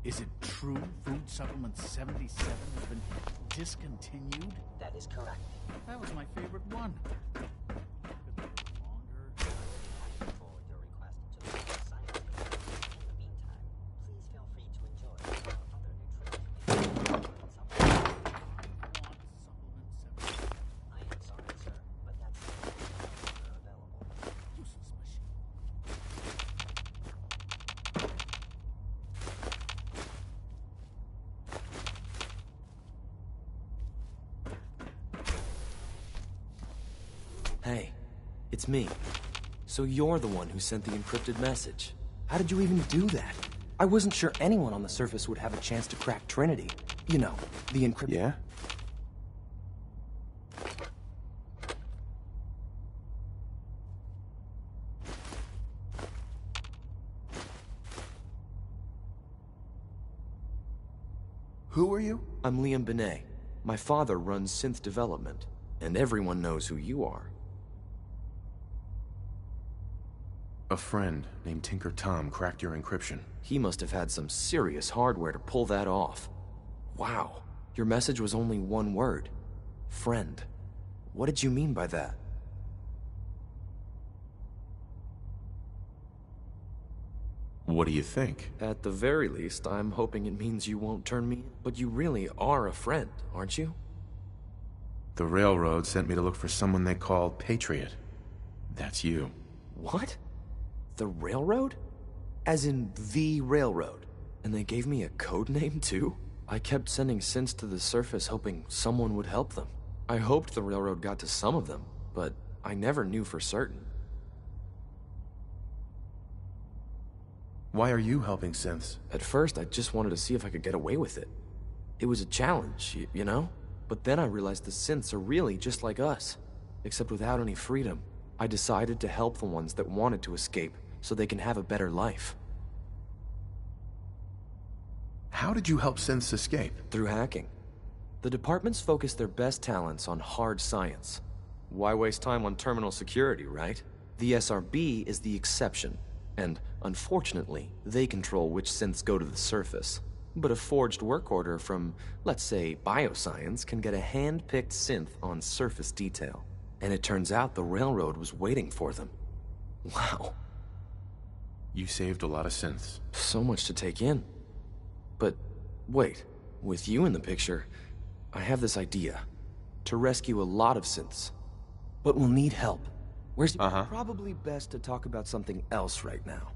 Is it true Food Supplement 77 has been discontinued? That is correct. That was my favorite one. Could they work longer? Forward your request to the science team. In the meantime, please feel free to enjoy our other nutrition supplements. I want Supplement 77. I am sorry, sir, but that's no longer available. Useless machine. Hey, it's me. So you're the one who sent the encrypted message. How did you even do that? I wasn't sure anyone on the surface would have a chance to crack Trinity. You know, the encrypted... Yeah? Who are you? I'm Liam Benet. My father runs synth development, and everyone knows who you are. A friend named Tinker Tom cracked your encryption. He must have had some serious hardware to pull that off. Wow, your message was only one word. Friend. What did you mean by that? What do you think? At the very least, I'm hoping it means you won't turn me in. But you really are a friend, aren't you? The railroad sent me to look for someone they call Patriot. That's you. What? The railroad? As in the railroad? And they gave me a code name too? I kept sending synths to the surface hoping someone would help them. I hoped the railroad got to some of them, but I never knew for certain. Why are you helping synths? At first, I just wanted to see if I could get away with it. It was a challenge, you know? But then I realized the synths are really just like us, except without any freedom. I decided to help the ones that wanted to escape so they can have a better life. How did you help synths escape? Through hacking. The departments focus their best talents on hard science. Why waste time on terminal security, right? The SRB is the exception, and unfortunately, they control which synths go to the surface. But a forged work order from, let's say, bioscience can get a hand-picked synth on surface detail. And it turns out the railroad was waiting for them. Wow. You saved a lot of synths. So much to take in. But wait, with you in the picture, I have this idea. To rescue a lot of synths. But we'll need help. Where's... Probably best to talk about something else right now.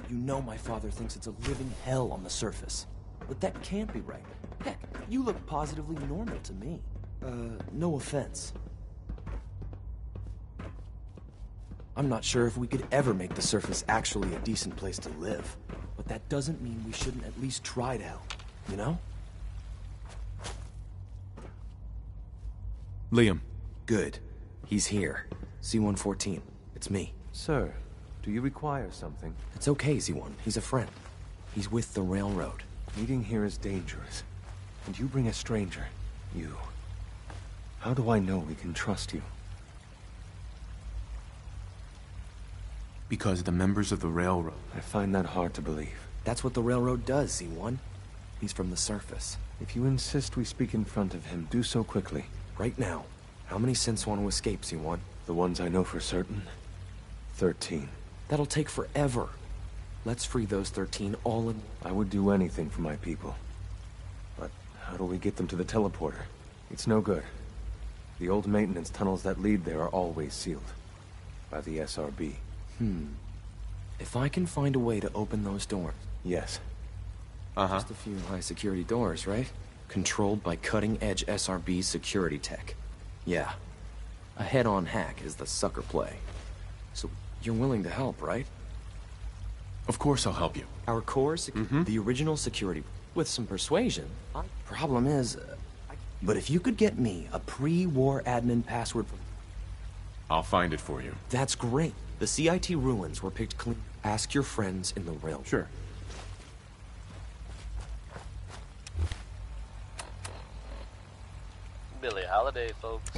You know my father thinks it's a living hell on the surface. But that can't be right. Heck, you look positively normal to me. No offense. I'm not sure if we could ever make the surface actually a decent place to live. But that doesn't mean we shouldn't at least try to help, you know? Liam. Good. He's here. Z-114. It's me. Sir, do you require something? It's okay, Z-1. He's a friend. He's with the railroad. Meeting here is dangerous. And you bring a stranger. You. How do I know we can trust you? Because the members of the railroad... I find that hard to believe. That's what the railroad does, Z-1. He's from the surface. If you insist we speak in front of him, do so quickly. Right now. How many synths want to escape, Z-1? The ones I know for certain? 13. That'll take forever. Let's free those 13 all in... I would do anything for my people. But how do we get them to the teleporter? It's no good. The old maintenance tunnels that lead there are always sealed. By the SRB. If I can find a way to open those doors... Yes. Just a few high-security doors, right? Controlled by cutting-edge SRB security tech. Yeah. A head-on hack is the sucker play. So, you're willing to help, right? Of course I'll help you. Our core the original security, with some persuasion. Problem is, but if you could get me a pre-war admin password... I'll find it for you. That's great. The CIT ruins were picked clean. Ask your friends in the railroad. Sure. Billie Holiday, folks.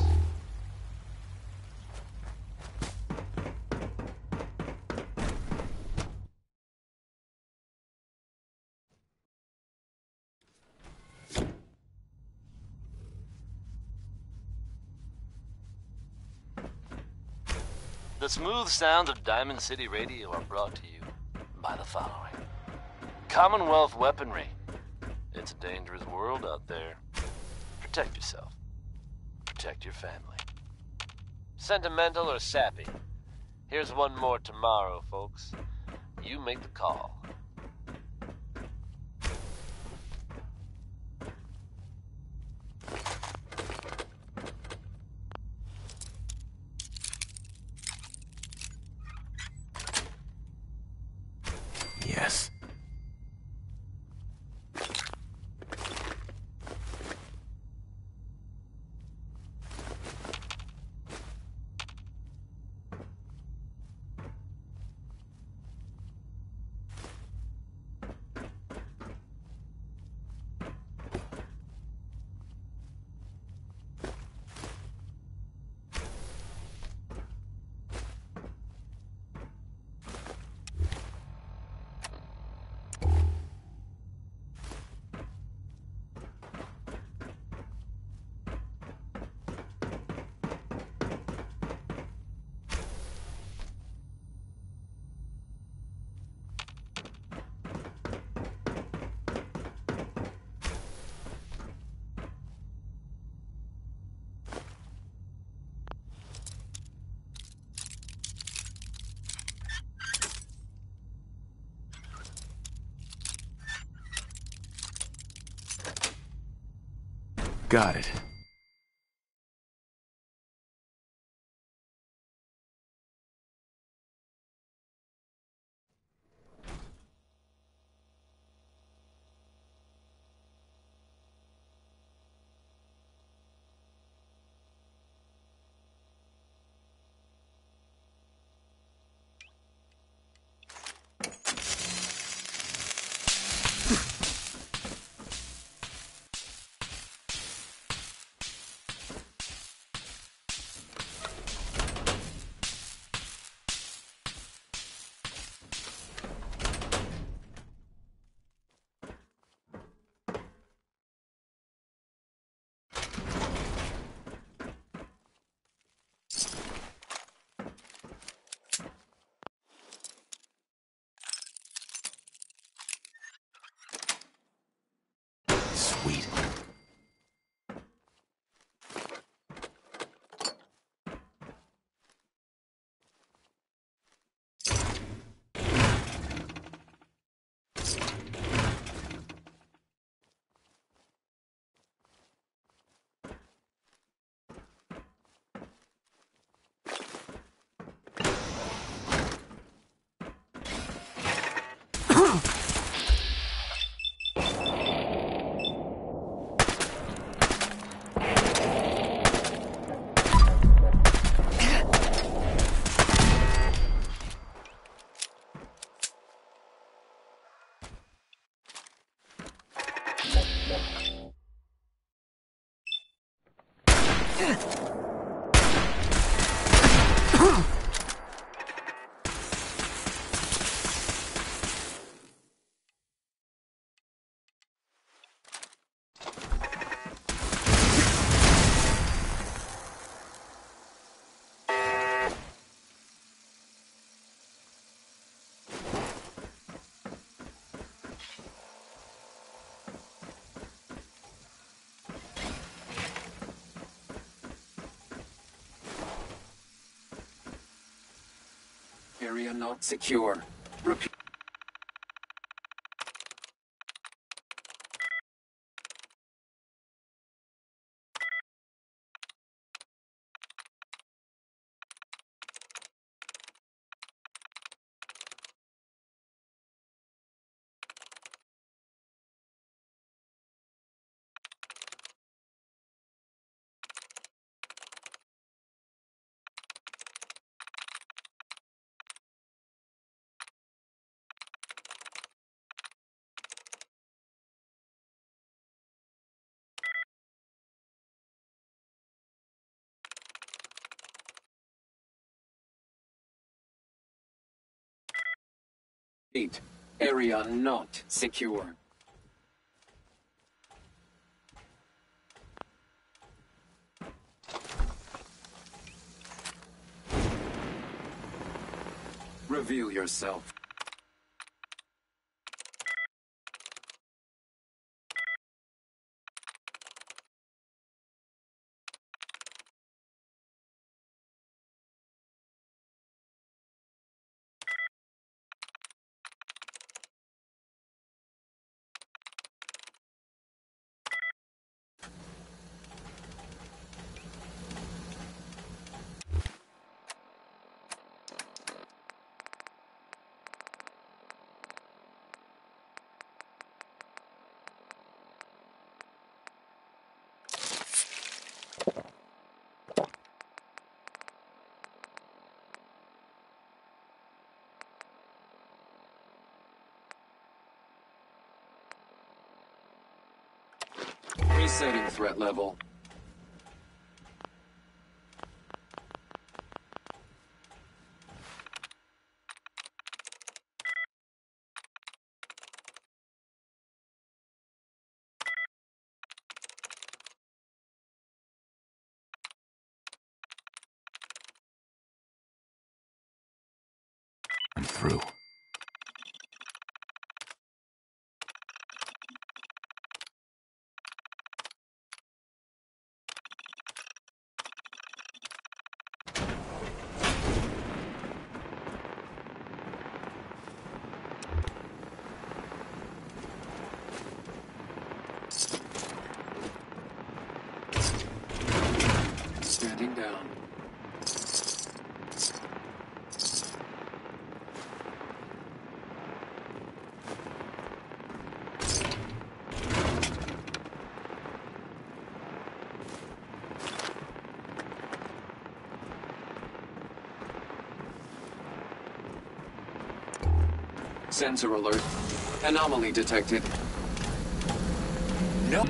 The smooth sounds of Diamond City Radio are brought to you by the following. Commonwealth weaponry. It's a dangerous world out there. Protect yourself. Protect your family. Sentimental or sappy? Here's one more tomorrow, folks. You make the call. Yes. Got it. Sweet. Area not secure. Repeat. Area not secure. Reveal yourself. Resetting threat level. I'm through. Standing down. Sensor alert. Anomaly detected. Nope.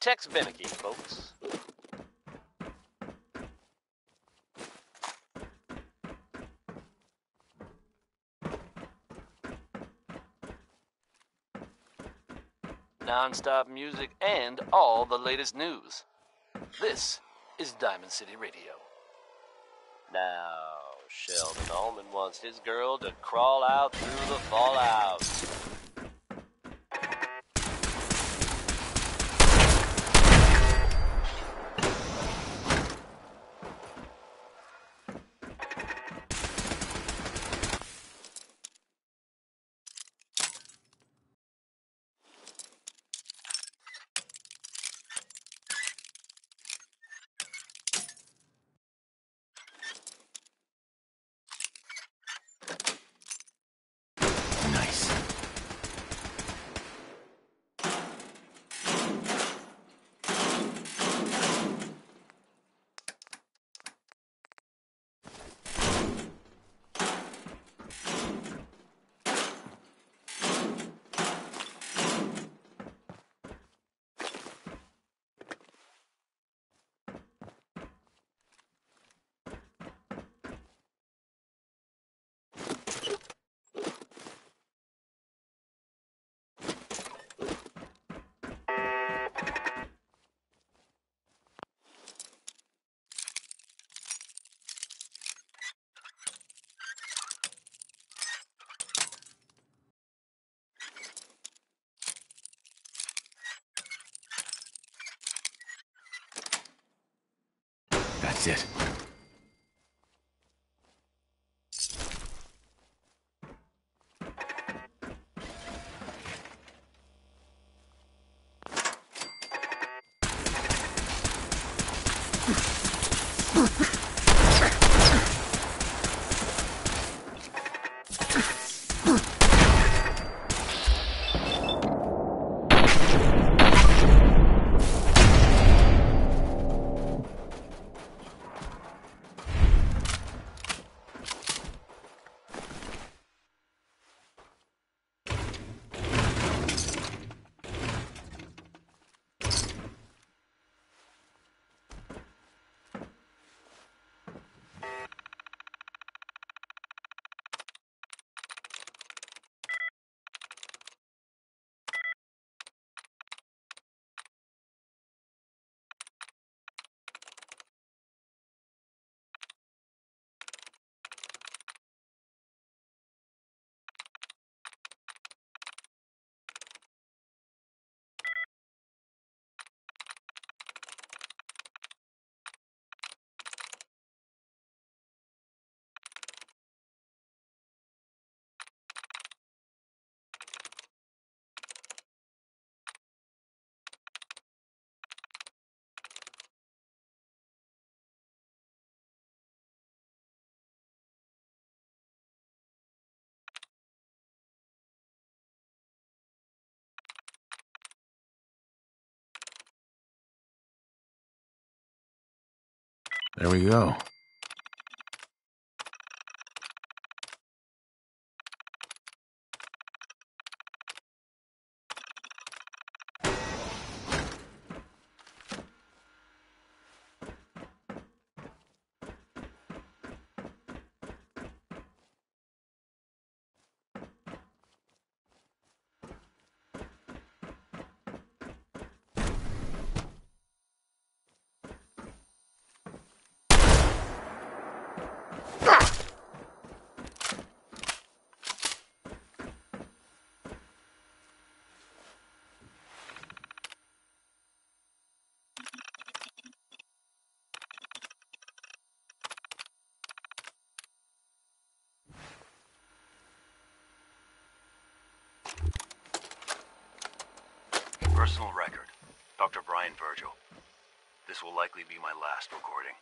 Tex Beneke, folks. Non-stop music and all the latest news. This is Diamond City Radio. Now, Sheldon Allman wants his girl to crawl out through the fallout. Nice. That's it. There we go. Personal record. Dr. Brian Virgil. This will likely be my last recording.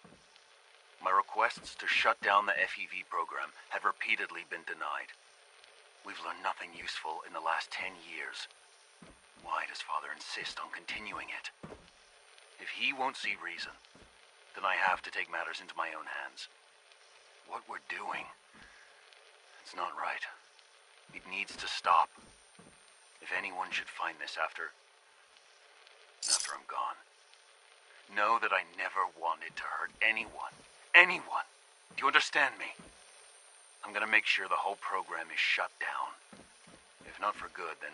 My requests to shut down the FEV program have repeatedly been denied. We've learned nothing useful in the last 10 years. Why does Father insist on continuing it? If he won't see reason, then I have to take matters into my own hands. What we're doing, it's not right. It needs to stop. If anyone should find this after I'm gone, know that I never wanted to hurt anyone. Anyone! Do you understand me? I'm gonna make sure the whole program is shut down. If not for good, then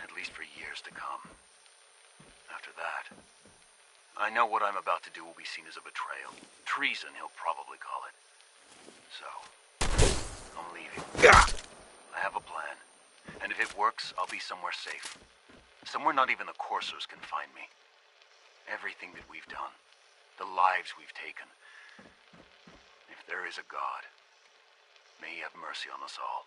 at least for years to come. After that, I know what I'm about to do will be seen as a betrayal. Treason, he'll probably call it. So, I'm leaving. I have a plan. And if it works, I'll be somewhere safe. Somewhere not even the coursers can find me. Everything that we've done, the lives we've taken. If there is a God, may he have mercy on us all.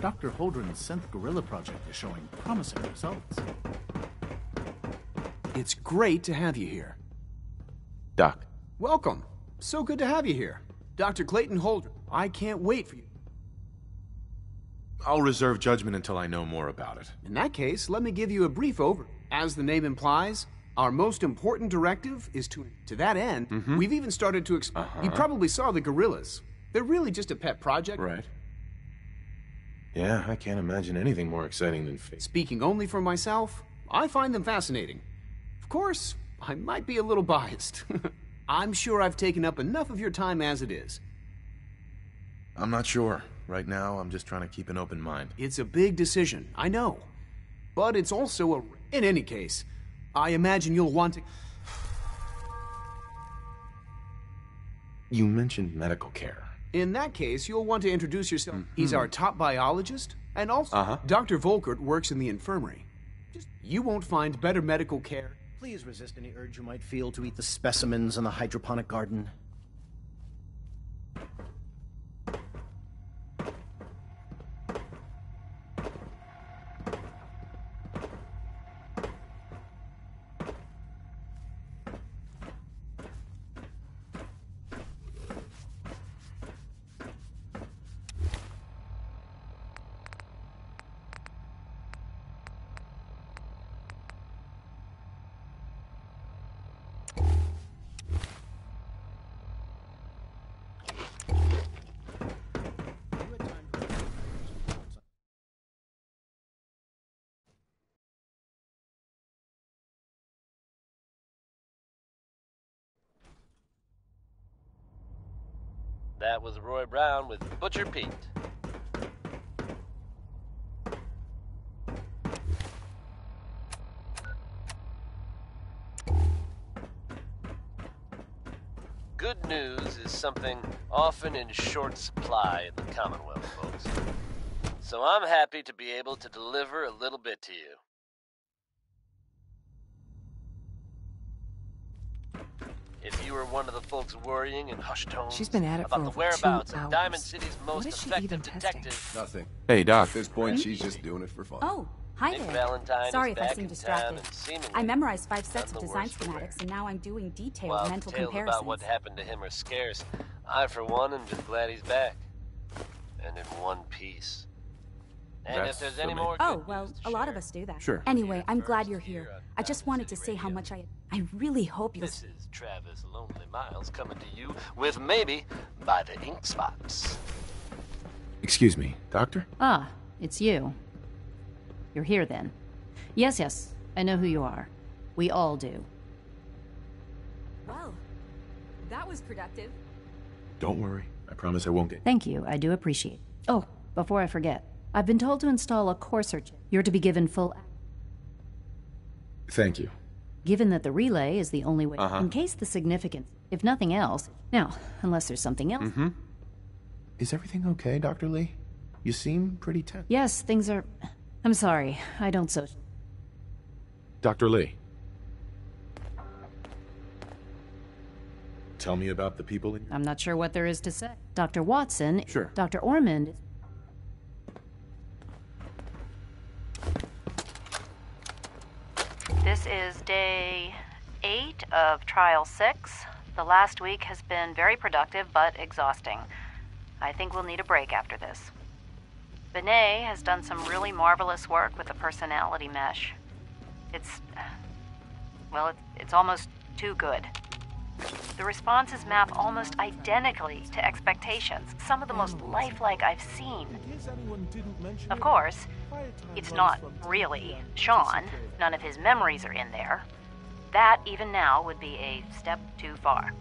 Dr. Holdren's synth gorilla project is showing promising results. It's great to have you here. Doc. Welcome. So good to have you here. Dr. Clayton Holdren, I can't wait for you. I'll reserve judgment until I know more about it. In that case, let me give you a brief overview. As the name implies, our most important directive is to that end, we've even started to You probably saw the gorillas. They're really just a pet project. Right. Yeah, I can't imagine anything more exciting than Speaking only for myself, I find them fascinating. Of course, I might be a little biased. I'm sure I've taken up enough of your time as it is. I'm not sure. Right now, I'm just trying to keep an open mind. It's a big decision, I know. But it's also a... In any case, I imagine you'll want to... You mentioned medical care. In that case, you'll want to introduce yourself. He's our top biologist, and also Dr. Volkert works in the infirmary. You won't find better medical care. Please resist any urge you might feel to eat the specimens in the hydroponic garden. That was Roy Brown with Butcher Pete. Good news is something often in short supply in the Commonwealth, folks. So I'm happy to be able to deliver a little bit to you. If you were one of the folks worrying in hushed tones She's been at it about for the over whereabouts 2 of hours. Diamond City's most What is she effective even testing? detective, Nothing. Hey, Doc. At this point, she's just doing it for fun. Oh, hi Nick there. Valentine Sorry is if I back seem in distracted. town and seemingly I memorized 5 sets none of the design worse for wear. schematics, and now I'm doing detailed While mental tales comparisons. about what happened to him are scarce, I, for one, am just glad he's back. And in one piece. And That's if there's any amazing. more Oh, good well, news to a lot share, of us do that. Sure. Anyway, I'm glad you're Here here. on I just Diamond wanted to City say how Radio. much I really hope you'll... This is Travis Lonely Miles coming to you with Maybe by the Ink Spots. Excuse me, Doctor? Ah, it's you. You're here then. Yes, I know who you are. We all do. Well, that was productive. Don't worry. I promise I won't get... Thank you, I do appreciate it. Oh, before I forget, I've been told to install a courser chip. You're to be given full... Thank you. Given that the relay is the only way... In case the significance... If nothing else... Now, unless there's something else... Is everything okay, Dr. Lee? You seem pretty tense. Yes, things are... I'm sorry, I don't so... Dr. Lee. Tell me about the people in... I'm not sure what there is to say. Dr. Watson... Sure. Dr. Ormond... This is day 8 of Trial 6. The last week has been very productive, but exhausting. I think we'll need a break after this. Benet has done some really marvelous work with the personality mesh. It's almost too good. The responses map almost identically to expectations, some of the most lifelike I've seen. Of course, it's not really Sean. None of his memories are in there. That, even now, would be a step too far.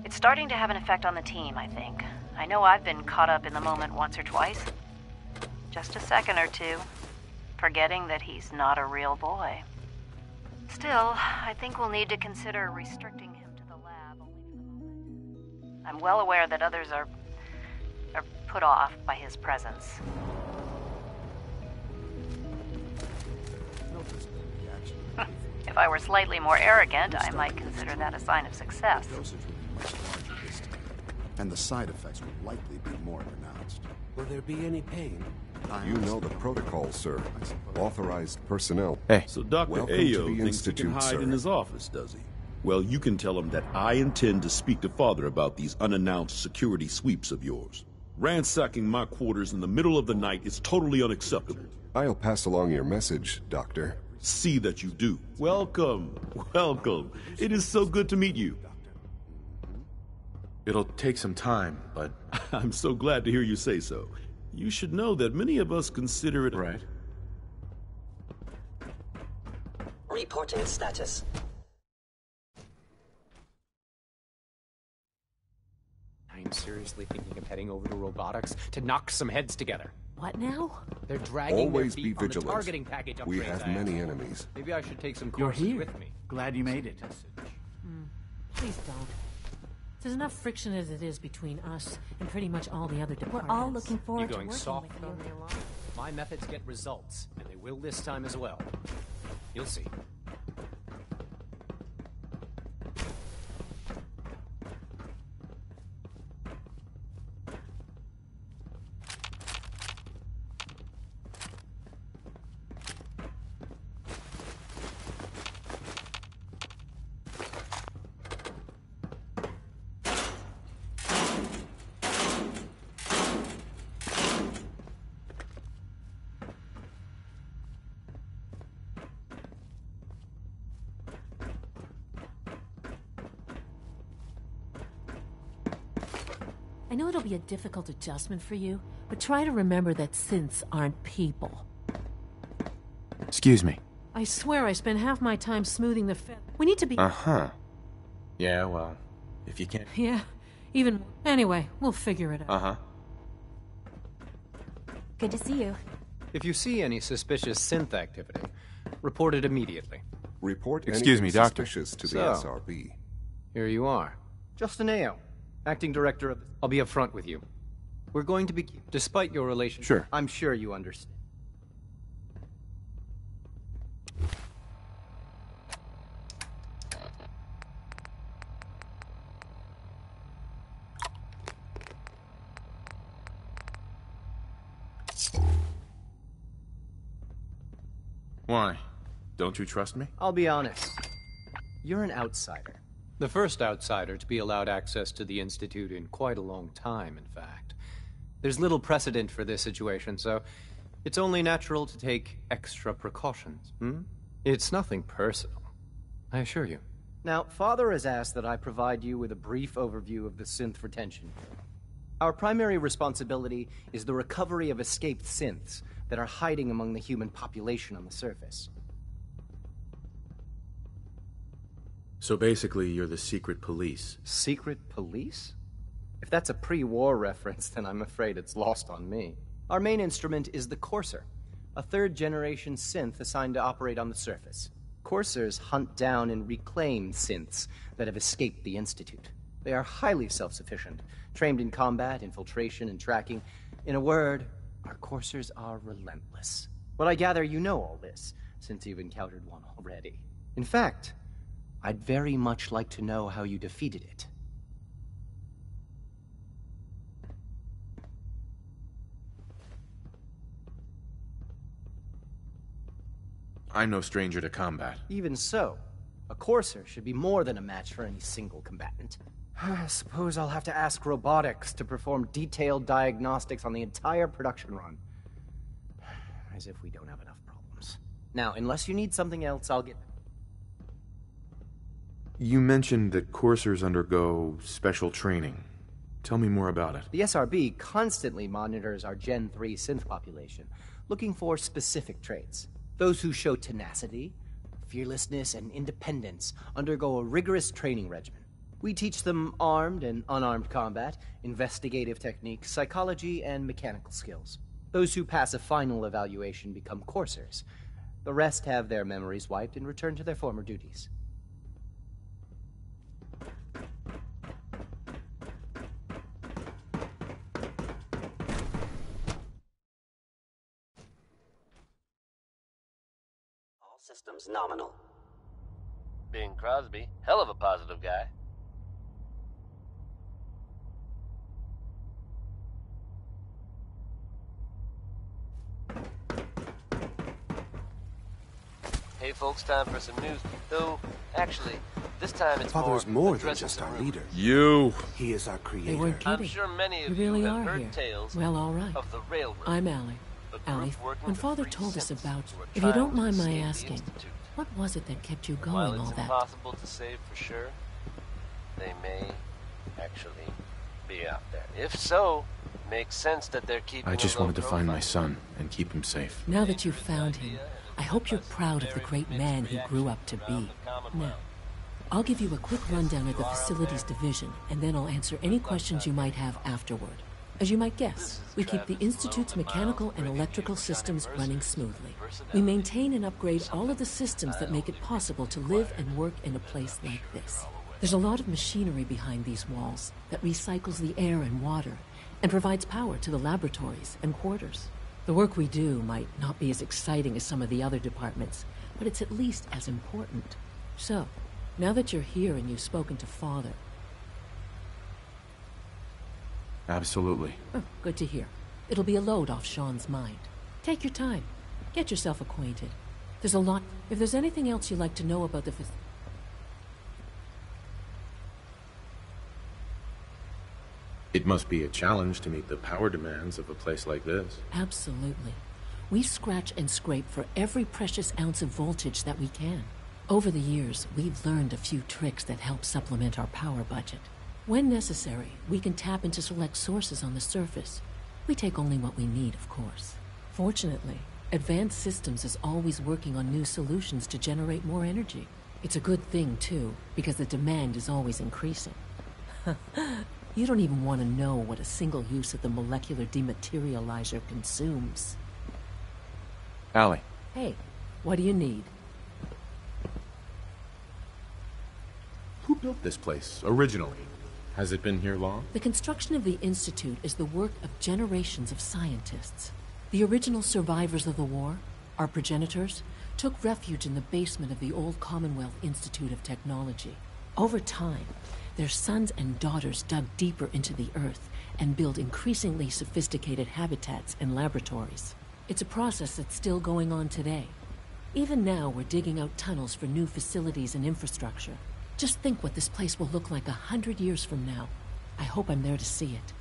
It's starting to have an effect on the team, I think. I know I've been caught up in the moment once or twice. Just a second or two, forgetting that he's not a real boy. Still, I think we'll need to consider restricting him to the lab only for the moment. I'm well aware that others are put off by his presence. If I were slightly more arrogant, I might consider that a sign of success. Dosage would be much larger this time, and the side effects would likely be more pronounced. Will there be any pain? You know the protocol, sir. Authorized personnel. Hey. So Dr. Welcome to Ayo the thinks he can Institute, hide sir. in his office, does he? Well, you can tell him that I intend to speak to Father about these unannounced security sweeps of yours. Ransacking my quarters in the middle of the night is totally unacceptable. I'll pass along your message, Doctor. See that you do. Welcome. Welcome. It is so good to meet you. It'll take some time, but... I'm so glad to hear you say so. You should know that many of us consider it... Right. Reporting status. seriously thinking of heading over to robotics to knock some heads together. What now? They're dragging Always their be feet on the vigilant. targeting package We upgrades have I many asked for. enemies. Maybe I should take some You're courses here. with me. Glad you made it. Please don't. There's enough friction as it is between us and pretty much all the other departments. We're all looking You forward to going working soft with on you. me a lot? My methods get results, and they will this time as well. You'll see. I know it'll be a difficult adjustment for you, but try to remember that synths aren't people. Excuse me. I swear I spend half my time smoothing the feather. We need to be... Uh-huh. Yeah, well, if you can't... Yeah, even... Anyway, we'll figure it out. Uh-huh. Good to see you. If you see any suspicious synth activity, report it immediately. Report Excuse anything me, Doctor. suspicious to the So. SRB. Here you are. Justin Ao, acting director of... I'll be upfront with you. We're going to be... Despite your relationship... Sure. I'm sure you understand. Why? Don't you trust me? I'll be honest. You're an outsider. The first outsider to be allowed access to the Institute in quite a long time, in fact. There's little precedent for this situation, so it's only natural to take extra precautions. It's nothing personal, I assure you. Now, Father has asked that I provide you with a brief overview of the synth retention. Our primary responsibility is the recovery of escaped synths that are hiding among the human population on the surface. So basically, you're the secret police. Secret police? If that's a pre-war reference, then I'm afraid it's lost on me. Our main instrument is the Courser, a third-generation synth assigned to operate on the surface. Coursers hunt down and reclaim synths that have escaped the Institute. They are highly self-sufficient, trained in combat, infiltration, and tracking. In a word, our Coursers are relentless. But I gather you know all this, since you've encountered one already. In fact, I'd very much like to know how you defeated it. I'm no stranger to combat. Even so, a Courser should be more than a match for any single combatant. I suppose I'll have to ask robotics to perform detailed diagnostics on the entire production run. As if we don't have enough problems. Now, unless you need something else, I'll get... You mentioned that coursers undergo special training. Tell me more about it. The SRB constantly monitors our Gen 3 synth population, looking for specific traits. Those who show tenacity, fearlessness, and independence undergo a rigorous training regimen. We teach them armed and unarmed combat, investigative techniques, psychology, and mechanical skills. Those who pass a final evaluation become coursers. The rest have their memories wiped and return to their former duties. All systems nominal. Bing Crosby, hell of a positive guy. Hey folks, time for some news. Though, actually, this time it's Father is more than addressing just some our rumors. leader. You! He is our creator. They weren't kidding. I'm sure many of You really you have are heard here. tales Well, all right. of the railroad. I'm Allie. The group Allie, working when to Father free told us synths about... who are If you don't trying to mind my escape the asking, Institute. what was it that kept you going While all it's that? impossible to say for sure, they may actually be out there. If so, makes sense that they're keeping I just a low wanted to find my profile. son and keep him safe. Now that you've found him, I hope you're proud of the great man he grew up to be. Now, I'll give you a quick rundown of the facilities division, and then I'll answer any questions you might have afterward. As you might guess, we keep the Institute's mechanical and electrical systems running smoothly. We maintain and upgrade all of the systems that make it possible to live and work in a place like this. There's a lot of machinery behind these walls that recycles the air and water and provides power to the laboratories and quarters. The work we do might not be as exciting as some of the other departments, but it's at least as important. So, now that you're here and you've spoken to Father... Absolutely. Oh, good to hear. It'll be a load off Sean's mind. Take your time. Get yourself acquainted. There's a lot... If there's anything else you'd like to know about the... It must be a challenge to meet the power demands of a place like this. Absolutely. We scratch and scrape for every precious ounce of voltage that we can. Over the years, we've learned a few tricks that help supplement our power budget. When necessary, we can tap into select sources on the surface. We take only what we need, of course. Fortunately, Advanced Systems is always working on new solutions to generate more energy. It's a good thing, too, because the demand is always increasing. You don't even want to know what a single use of the molecular dematerializer consumes. Allie. Hey, what do you need? Who built this place, originally? Has it been here long? The construction of the Institute is the work of generations of scientists. The original survivors of the war, our progenitors, took refuge in the basement of the old Commonwealth Institute of Technology. Over time, their sons and daughters dug deeper into the earth and built increasingly sophisticated habitats and laboratories. It's a process that's still going on today. Even now, we're digging out tunnels for new facilities and infrastructure. Just think what this place will look like 100 years from now. I hope I'm there to see it.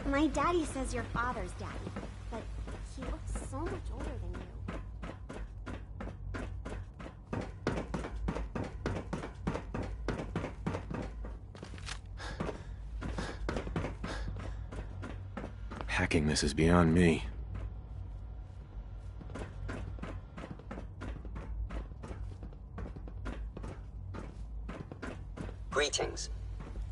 My daddy says your father's daddy, but he looks so much older than you. Hacking this is beyond me. Greetings.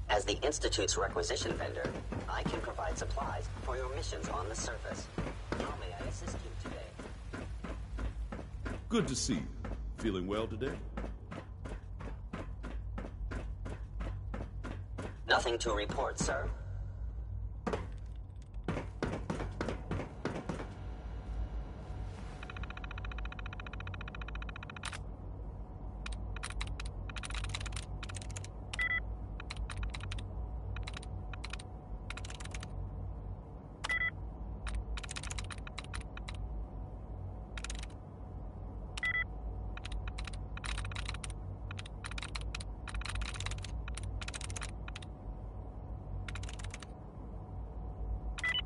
As the Institute's requisition vendor, I can provide supplies for your missions on the surface. How may I assist you today? Good to see you. Feeling well today? Nothing to report, sir.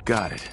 Got it.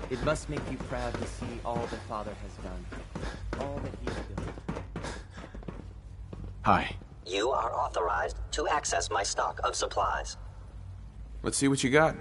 It must make you proud to see all that Father has done. All that he's built. Hi. You are authorized to access my stock of supplies. Let's see what you got.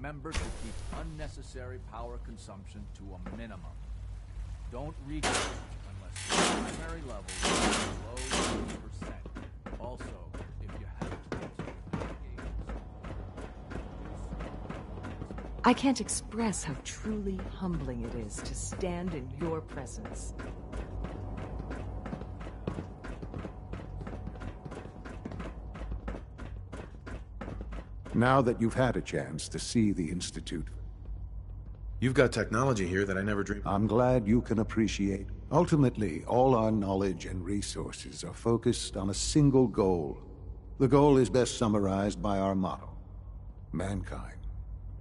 remember to keep unnecessary power consumption to a minimum. Don't recharge unless the primary level is below 20%. Also, if you have to I can't express how truly humbling it is to stand in your presence. Now that you've had a chance to see the Institute, you've got technology here that I never dreamed of. I'm glad you can appreciate. Ultimately, all our knowledge and resources are focused on a single goal. The goal is best summarized by our motto: mankind,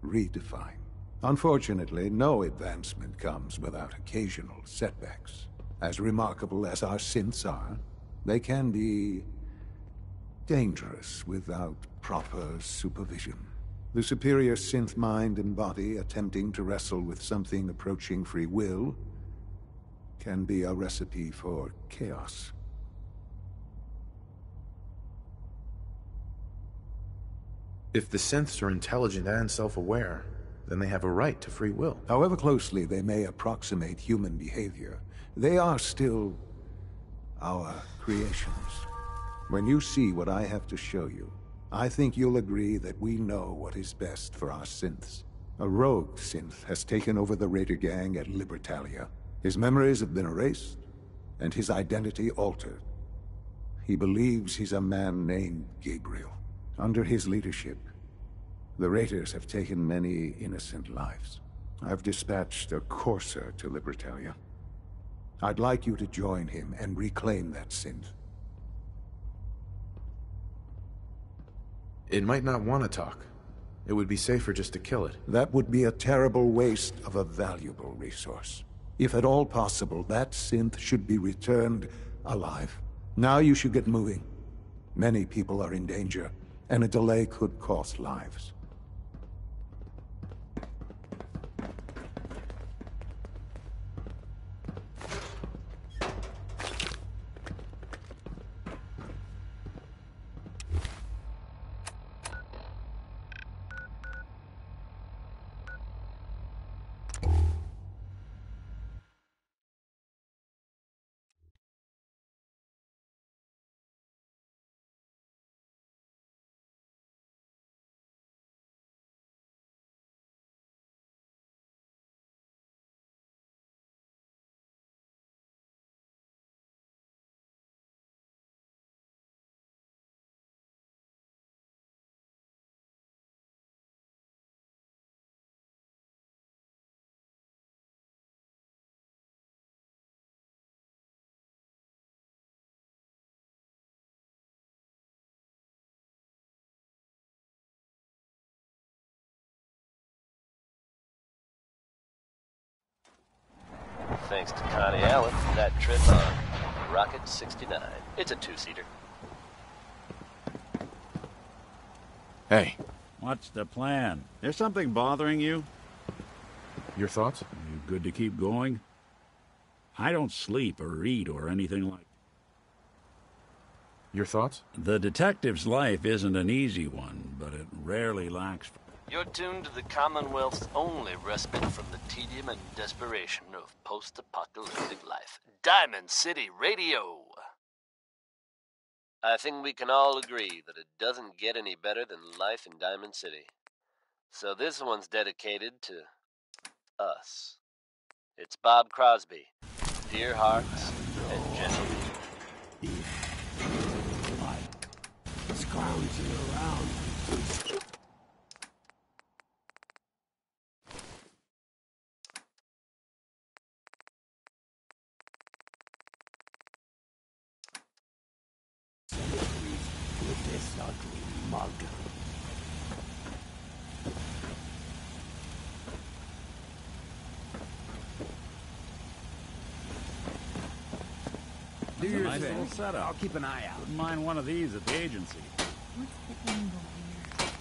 redefine. Unfortunately, no advancement comes without occasional setbacks. As remarkable as our synths are, they can be dangerous without proper supervision. The superior synth mind and body attempting to wrestle with something approaching free will can be a recipe for chaos. If the synths are intelligent and self-aware, then they have a right to free will. However closely they may approximate human behavior, they are still our creations. When you see what I have to show you, I think you'll agree that we know what is best for our synths. A rogue synth has taken over the Raider gang at Libertalia. His memories have been erased, and his identity altered. He believes he's a man named Gabriel. Under his leadership, the Raiders have taken many innocent lives. I've dispatched a courser to Libertalia. I'd like you to join him and reclaim that synth. It might not want to talk. It would be safer just to kill it. That would be a terrible waste of a valuable resource. If at all possible, that synth should be returned alive. Now you should get moving. Many people are in danger, and a delay could cost lives. Thanks to Connie Allen for that trip on Rocket 69. It's a two-seater. Hey. What's the plan? There's something bothering you? Your thoughts? You good to keep going? I don't sleep or eat or anything like... Your thoughts? The detective's life isn't an easy one, but it rarely lacks... You're tuned to the Commonwealth's only respite from the tedium and desperation of post-apocalyptic life. Diamond City Radio! I think we can all agree that it doesn't get any better than life in Diamond City. So this one's dedicated to us. It's Bob Crosby, dear hearts and gentle people. Scrounging around. With this ugly mug. Do your nice little setup. I'll keep an eye out. Wouldn't mind one of these at the agency. What's the angle here?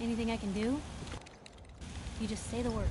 Anything I can do? You just say the word.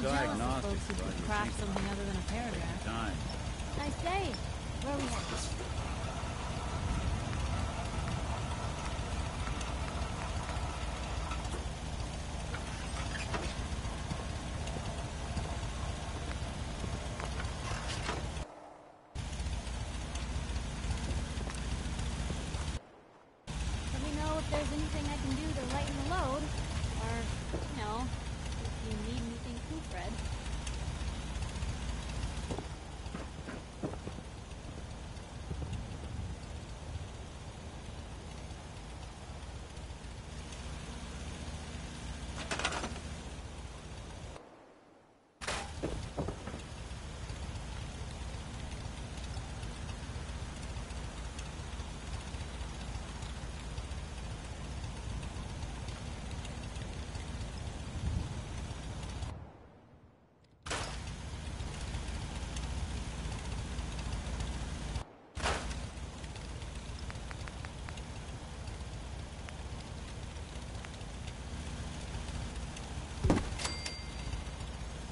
jealous of folks who could craft something other than a paragraph. Time. Nice day. Where are we headed? Let me know if there's anything I can do to lighten the load. Or, you know, if you need anything proofread.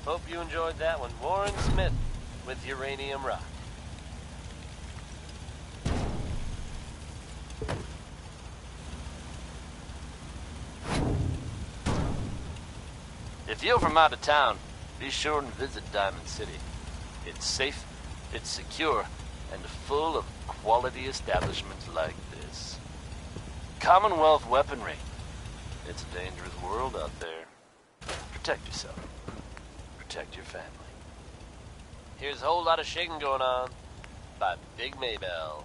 Hope you enjoyed that one. Warren Smith with Uranium Rock. If you're from out of town, be sure and visit Diamond City. It's safe, it's secure, and full of quality establishments like this. Commonwealth weaponry. It's a dangerous world out there. Protect yourself. Protect your family. Here's a whole lot of shaking going on by Big Maybell.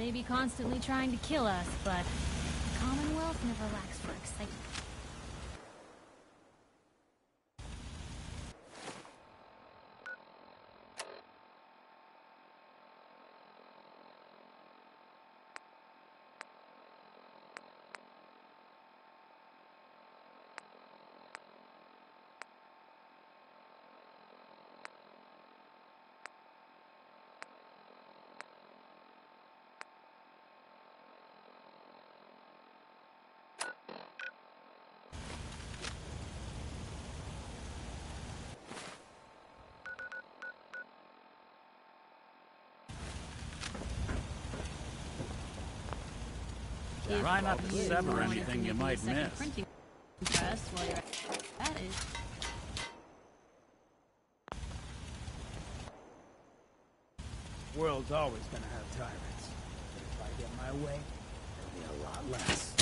may be constantly trying to kill us, but the Commonwealth never lacks for excitement. Try not to sever anything you might miss. Printing press while you're at it. World's always gonna have tyrants. But if I get my way, there'll be a lot less.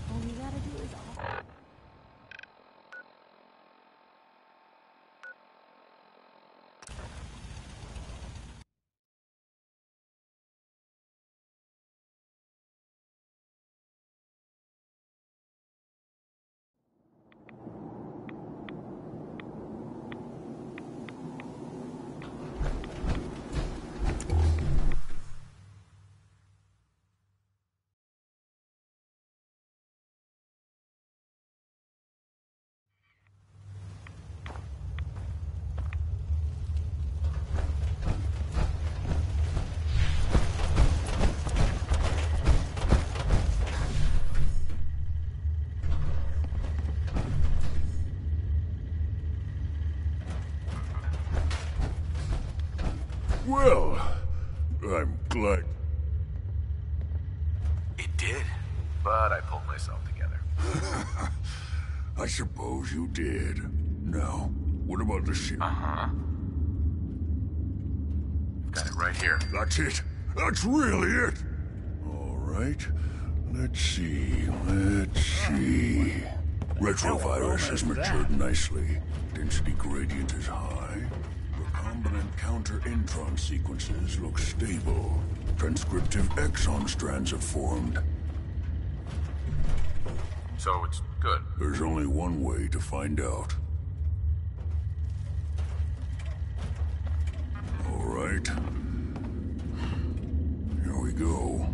All we gotta do is all... Well, I'm glad. It did, but I pulled myself together. I suppose you did. Now, what about the ship? Uh-huh. Got it right here. That's it. That's really it. All right. Let's see. Retrovirus has matured nicely. Density gradient is high. Recombinant counter-intron sequences look stable. Transcriptive exon strands have formed. So it's good. There's only one way to find out. All right. Here we go.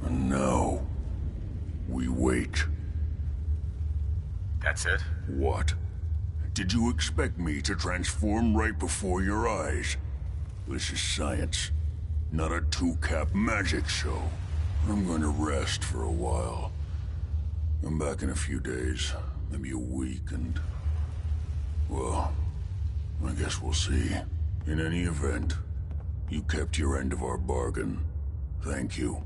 And now, we wait. That's it? What? Did you expect me to transform right before your eyes? This is science, not a two-cap magic show. I'm going to rest for a while. I'm back in a few days, maybe a week, and... well, I guess we'll see. In any event, you kept your end of our bargain. Thank you.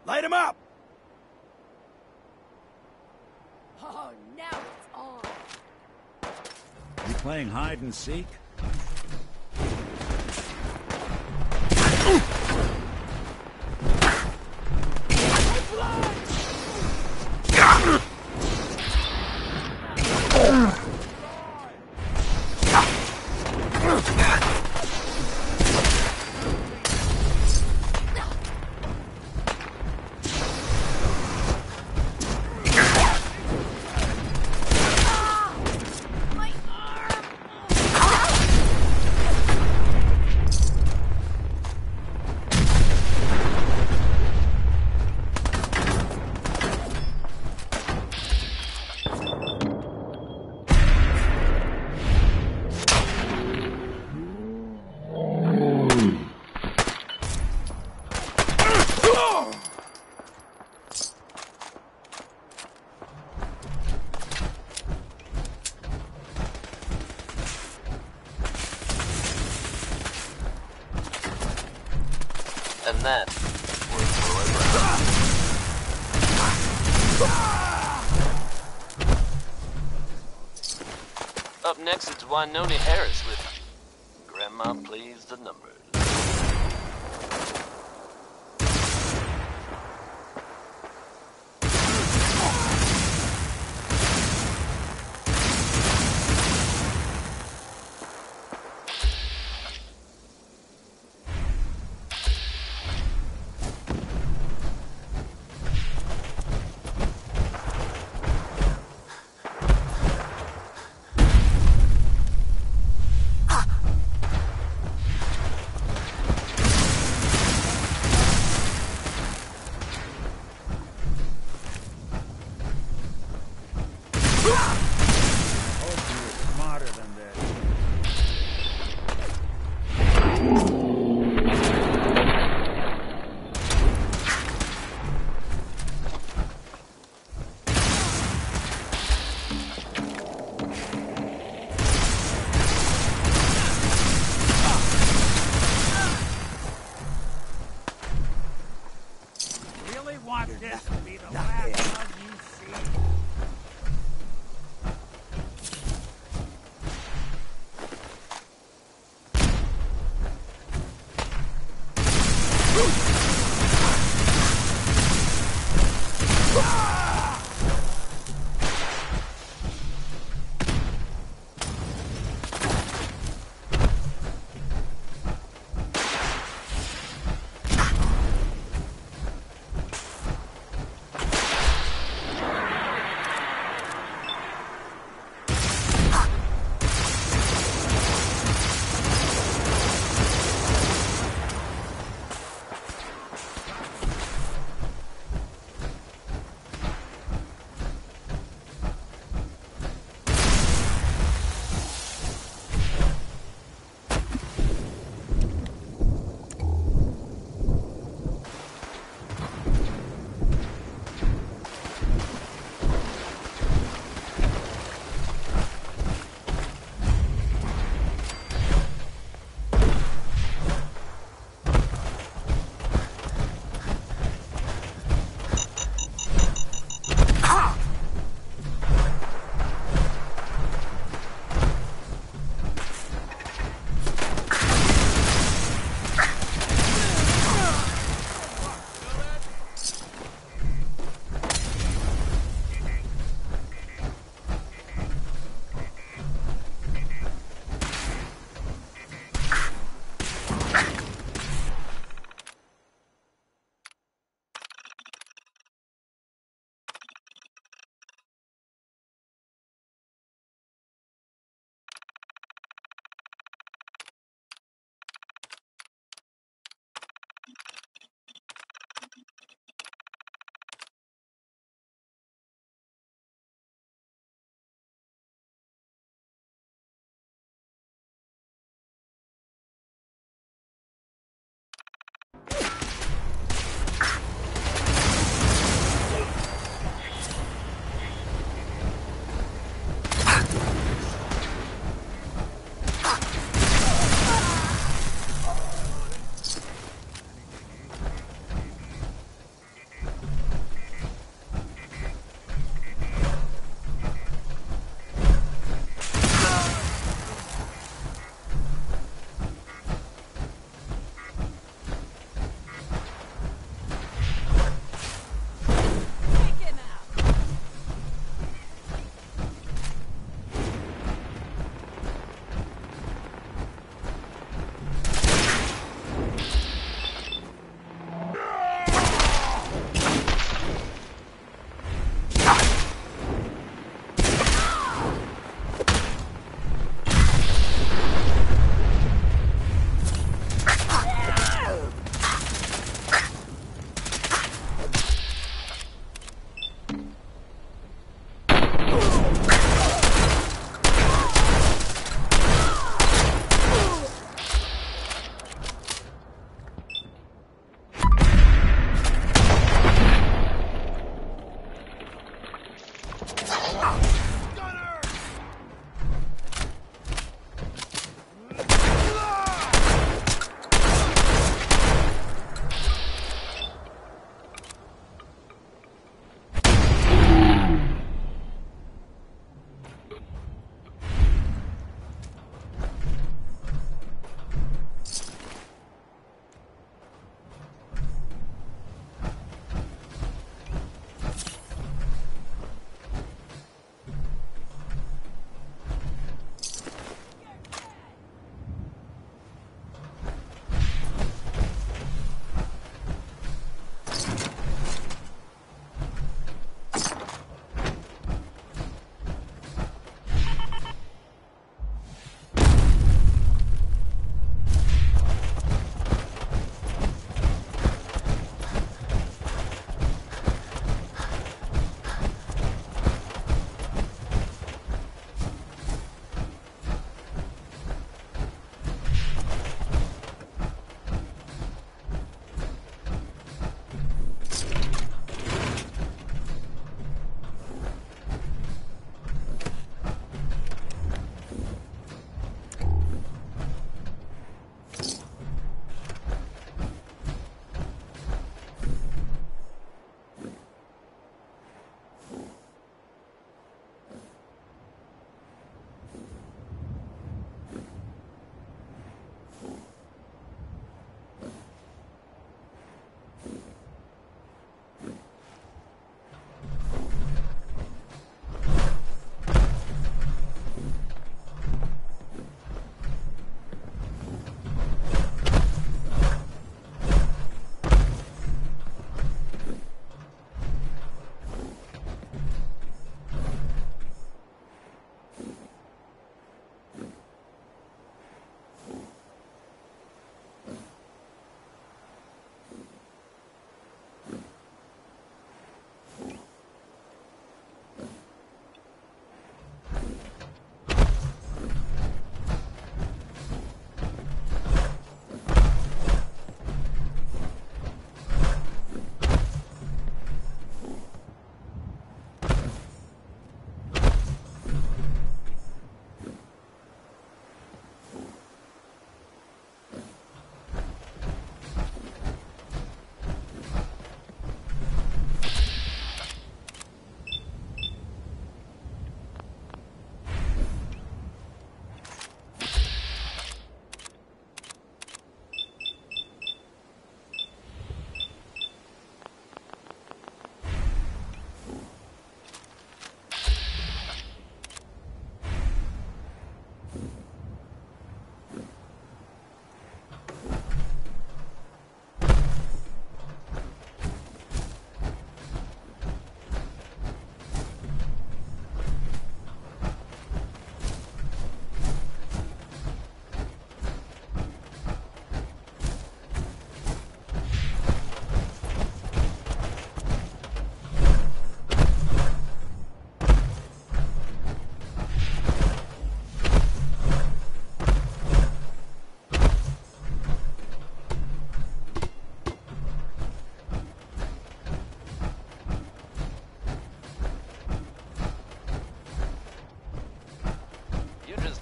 Light him up! Oh, now it's on. You playing hide and seek? And that was forever. Up next, it's Winona Harris with Grandma Plays the Numbers.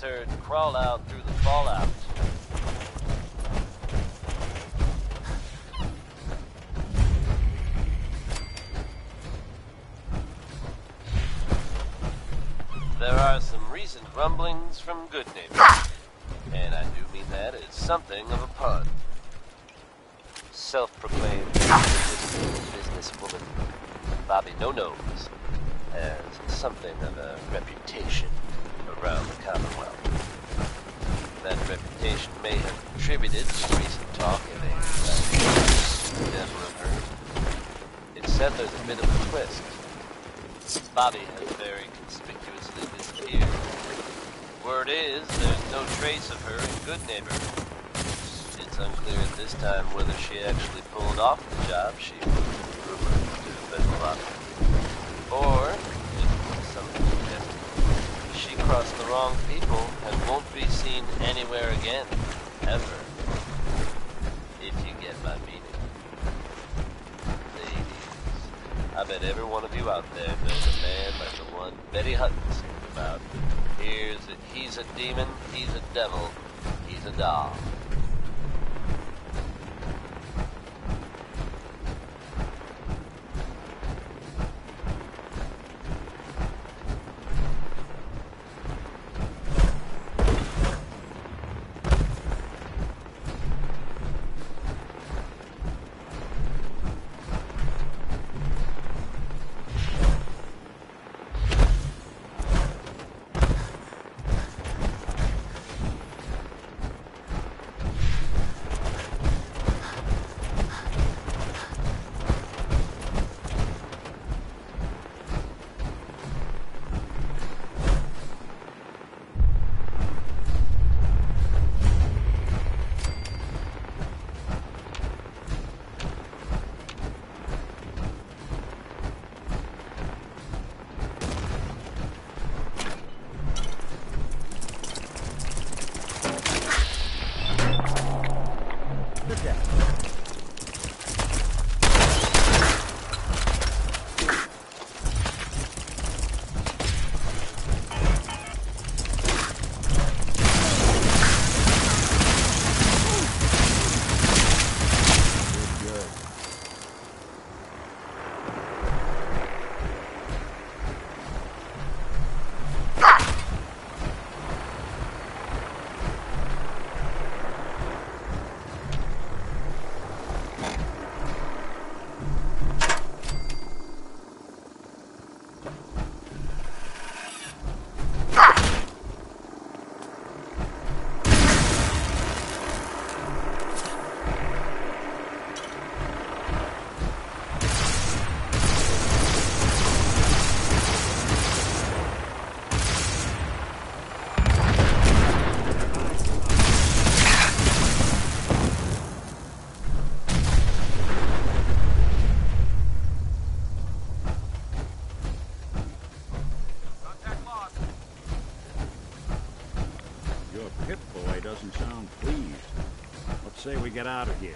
turd crawl out through the fallout. There are some recent rumblings from good neighbors, and I do mean that as something of a pun. Self-proclaimed businesswoman Bobby No-Nose has something of a reputation around the Commonwealth. That reputation may have contributed to recent talk of a devil of her. It's said there's a bit of a twist. Bobby has very conspicuously disappeared. Word is, there's no trace of her in Good Neighbor. It's unclear at this time whether she actually pulled off the job she was rumored to have been plotting. Or, if something suggested, she crossed the wrong people and won't be seen anywhere again, ever. If you get my meaning. Ladies, I bet every one of you out there knows a man like the one Betty Hutton sings about. He's a demon, he's a devil, he's a doll. doesn't sound pleased. Let's say we get out of here.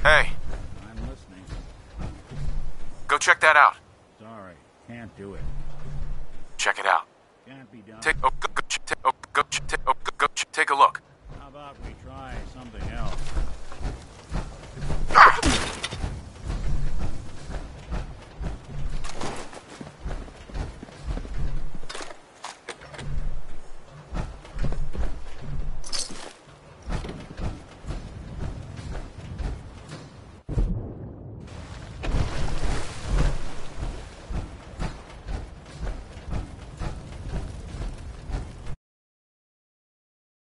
Hey. I'm listening. Go check that out. Sorry, can't do it. Check it out. Can't be done. Take a look. How about we try something else?